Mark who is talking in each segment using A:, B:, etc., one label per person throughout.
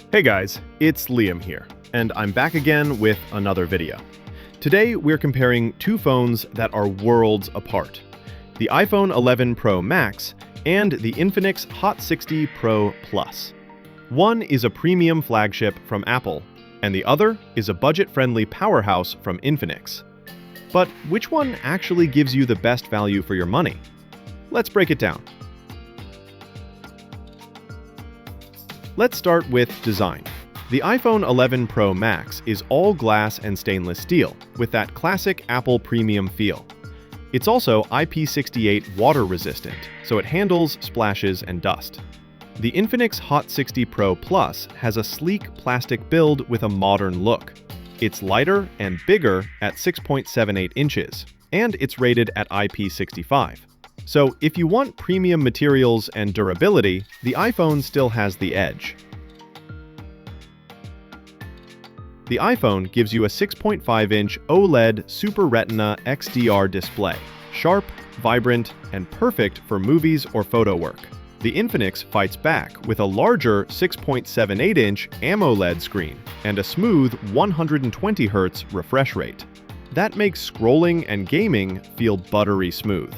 A: Hey guys, it's Liam here, and I'm back again with another video. Today we're comparing two phones that are worlds apart, the iPhone 11 Pro Max and the Infinix Hot 60 Pro Plus. One is a premium flagship from Apple, and the other is a budget-friendly powerhouse from Infinix. But which one actually gives you the best value for your money? Let's break it down. Let's start with design. The iPhone 11 Pro Max is all glass and stainless steel, with that classic Apple premium feel. It's also IP68 water resistant, so it handles splashes and dust. The Infinix Hot 60 Pro Plus has a sleek plastic build with a modern look. It's lighter and bigger at 6.78 inches, and it's rated at IP65. So if you want premium materials and durability, the iPhone still has the edge. The iPhone gives you a 6.5-inch OLED Super Retina XDR display, sharp, vibrant, and perfect for movies or photo work. The Infinix fights back with a larger 6.78-inch AMOLED screen and a smooth 120Hz refresh rate. That makes scrolling and gaming feel buttery smooth.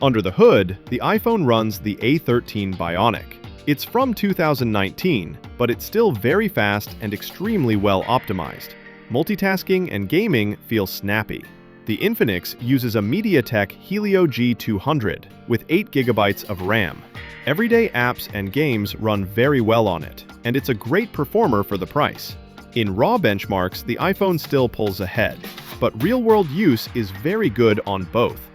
A: Under the hood, the iPhone runs the A13 Bionic. It's from 2019, but it's still very fast and extremely well optimized. Multitasking and gaming feel snappy. The Infinix uses a MediaTek Helio G200 with 8 GB of RAM. Everyday apps and games run very well on it, and it's a great performer for the price. In raw benchmarks, the iPhone still pulls ahead, but real-world use is very good on both.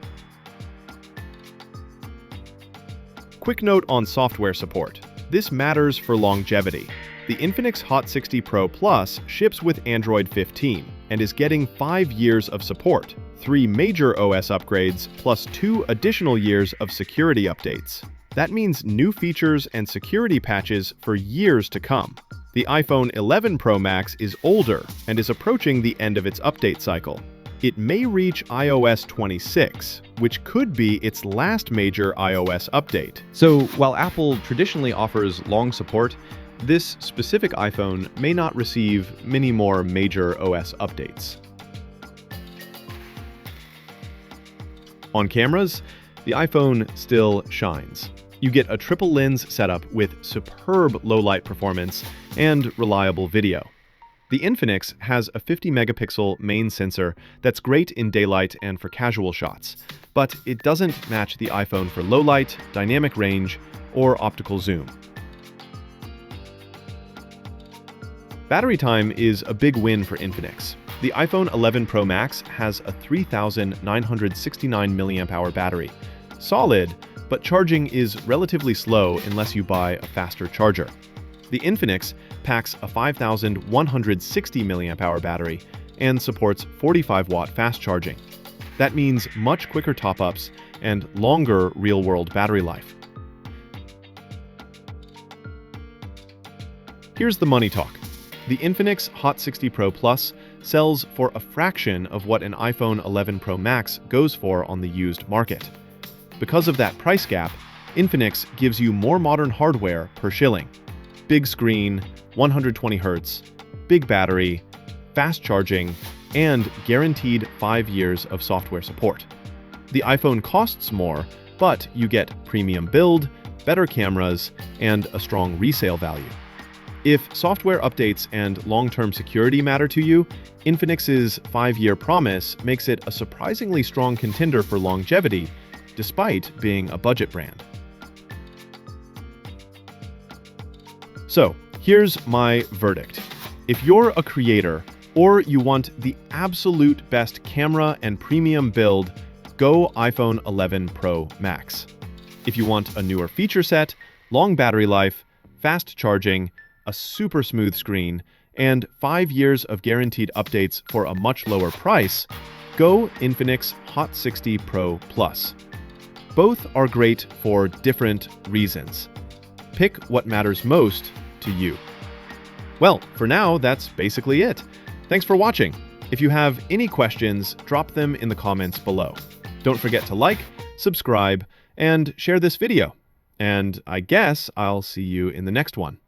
A: Quick note on software support. This matters for longevity. The Infinix Hot 60 Pro Plus ships with Android 15 and is getting 5 years of support, 3 major OS upgrades, plus 2 additional years of security updates. That means new features and security patches for years to come. The iPhone 11 Pro Max is older and is approaching the end of its update cycle. It may reach iOS 26, which could be its last major iOS update.
B: So while Apple traditionally offers long support, this specific iPhone may not receive many more major OS updates.
A: On cameras, the iPhone still shines. You get a triple lens setup with superb low-light performance and reliable video. The Infinix has a 50-megapixel main sensor that's great in daylight and for casual shots, but it doesn't match the iPhone for low light, dynamic range, or optical zoom. Battery time is a big win for Infinix. The iPhone 11 Pro Max has a 3,969 mAh battery. Solid, but charging is relatively slow unless you buy a faster charger. The Infinix packs a 5,160 mAh battery and supports 45-watt fast charging. That means much quicker top-ups and longer real-world battery life. Here's the money talk. The Infinix Hot 60 Pro Plus sells for a fraction of what an iPhone 11 Pro Max goes for on the used market. Because of that price gap, Infinix gives you more modern hardware per shilling. Big screen, 120Hz, big battery, fast charging, and guaranteed 5 years of software support. The iPhone costs more, but you get premium build, better cameras, and a strong resale value. If software updates and long-term security matter to you, Infinix's 5-year promise makes it a surprisingly strong contender for longevity, despite being a budget brand. So, here's my verdict. If you're a creator or you want the absolute best camera and premium build, go iPhone 11 Pro Max. If you want a newer feature set, long battery life, fast charging, a super smooth screen, and 5 years of guaranteed updates for a much lower price, go Infinix Hot 60 Pro Plus. Both are great for different reasons. Pick what matters most to you. Well, for now, that's basically it. Thanks for watching. If you have any questions, drop them in the comments below. Don't forget to like, subscribe, and share this video. And I guess I'll see you in the next one.